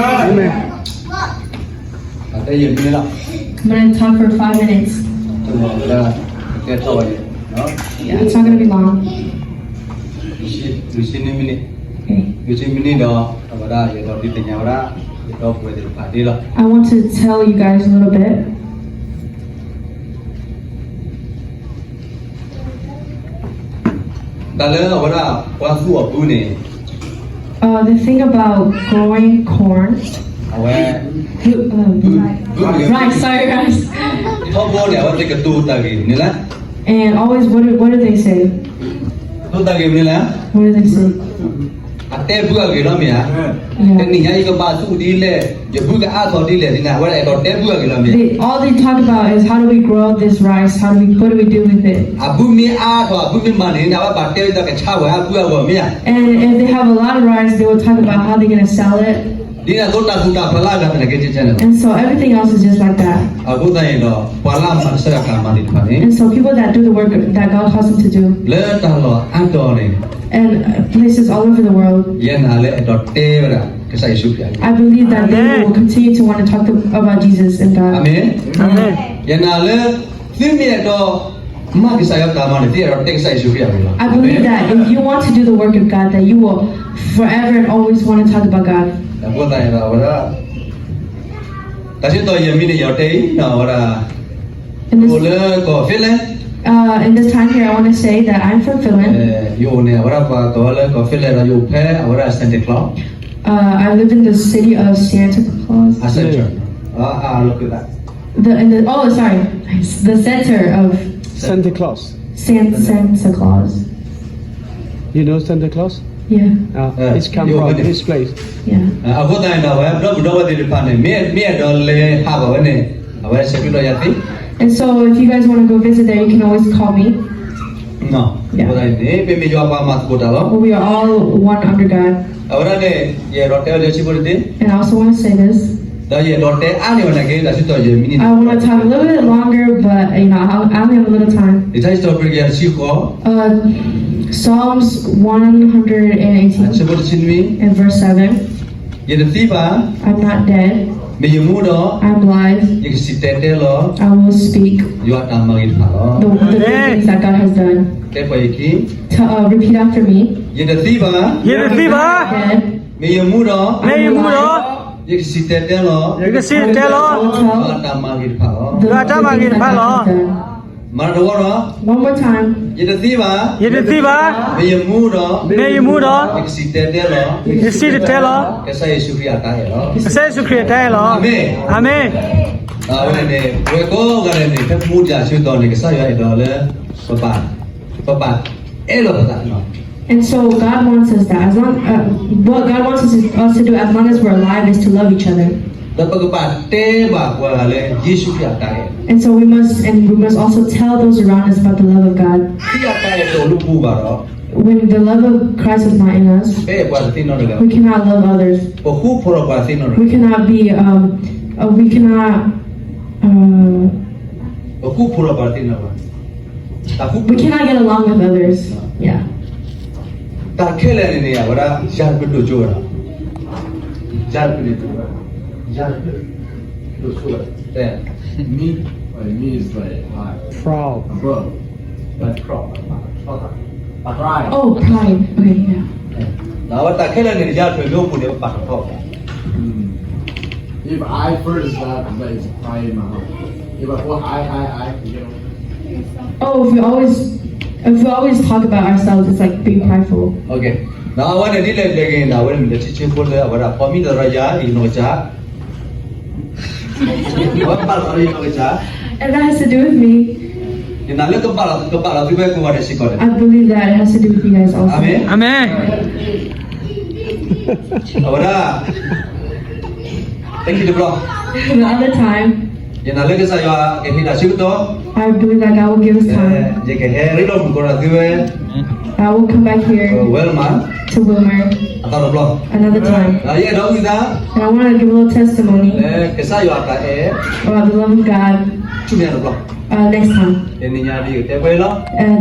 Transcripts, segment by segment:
Amen. Tại vì là I'm going to talk for 5 minutes. cái thôi đó. Yeah, it's not going to be long. Lu sini mini, Okay. lu sini mini đó, apa dah? Ya kalau di tengah orang, itu boleh dipakai lah. I want to tell you guys a little bit. Kalau apa dah? Kuasa apa ni? The thing about growing corn, Awak right, sorry guys, kau boleh awak tak ketu tadi, ni lah. and always what do they say? Tu tadi ni lah. What do they say? Ate buat ke dalam ya? Yeah. Ni nyai ke basu di le, je buat asal di le, ni nak awak ada ate buat ke dalam ya? All they talk about is how do we grow this rice? What do we do with it? Abu mi asal, abu mi mana ni awak baca itu ke cawe, abu awak mi ya? And if they have a lot of rice, they will talk about how they're going to sell it. Dia nak kota sudah pelaga nak kerja channel. And so everything else is just like that. Aku tanya itu, pelam masyarakat kamar di depan ni. And so people that do the work that God calls them to do, Le talo ada ni, and places all over the world, ia nak le ada tera kisah Yesus ya. I believe that they will continue to want to talk about Jesus and God. Amin. Amen. Ia nak le sini ada mak kisah yang kamar ni dia ada kisah Yesus ya. I believe that if you want to do the work of God, that you will forever and always want to talk about God. Aku tanya itu, awak kasi tu yang mini yang teh, awak In boleh kau film? in this time here, I want to say that I'm from Finland. Yo ni awak apa kau le kau film ada yo pe awak Santa Claus, I live in the city of Santa Claus. Accenture. Look at that. The center of Santa Claus. Santa Claus. You know Santa Claus? Yeah, It's come you from already- this place. yeah. Aku tanya awak, berapa di depan ni? Mi ada le apa ni? Awak sekitar jati? And so if you guys want to go visit there, you can always call me. No. Yeah. Aku tanya ni, pemi jawab apa mat kota lo? We are all one under God. Awak ni, ye rotel je sibuk ni? And I also want to say this. Dah ye rotel, ani mana ke? Dah situ je mini. I want to talk a little bit longer, but I only have a little time. Kita situ pergi yang siko. Psalms 118 Sebut sini, and verse 7. ye tiba, I'm not dead. me ye muda, I'm alive. ye kesitete lo, I will speak yo akan mengit halo. the good things that God has done. Kepa iki, Repeat after me. ye tiba, Dead. me ye muda, I'm alive. ye kesitete lo, I will tell yo akan mengit halo. the good things that God has done. Mana dua One more time. ye tiba, Yedetiba, me ye muda, Meyimudo, ye kesitete lo, Yisidetelo, kesa Yesus ya tahe lo. Sesu Kriatelo. Amen. Amen. Awak ni, weko kalau ni, tak muda sudah ni kisah ya itu le, papat, elo papat no. And so God wants us that what God wants us to do as long as we're alive is to love each other. Dapat kepat teba kuala le, Yesus ya tahe. And so we must also tell those around us about the love of God. Ya tahe tu lupu baro, When the love of Christ is not in us, buat tino we juga. cannot love others. Poku pura buat tino We juga. cannot be Poku pura buat tino juga. Tapi we cannot get along with others. Yeah. tak kela ni ya, orang jar betul juga. Jar betul juga. Jar betul juga. Me is like Proud. above. But crop, Pride. Oh, pride. Okay, yeah. Awak tak kela ni jar betul pun dia pakai crop. If I first that is pride in my heart. If I go I, you know. Oh, if we always talk about ourselves, it's like being prideful. Okay. Now awak ni lagi awak ni cici pun le awak kami daraja inoja. Awak par inoja. And that has to do with me. Ina le kepala tu baik kuat sikor. I believe that it has to do with you guys also. Amin. Amen. Awak thank you bro. The other time, Ina le ke saya ke hina syuto. I believe that God will give us time. Je ke hari dom kora tu I will come back here well man to Wilmer atau bro. another time. Ya dom kita And I want to give a little testimony ke saya ka about the love of God cuma bro. next time. Ini nyari te lo.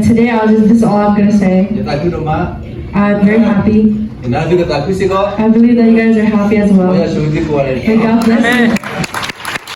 Today, this is all I'm going to say. Je tak tu rumah. I'm very happy. နာဒီကတာခရစ်စီကော I believe that you guys are happy as ဘာရ well. ရှိုးဒီကိုရယ် May God bless you.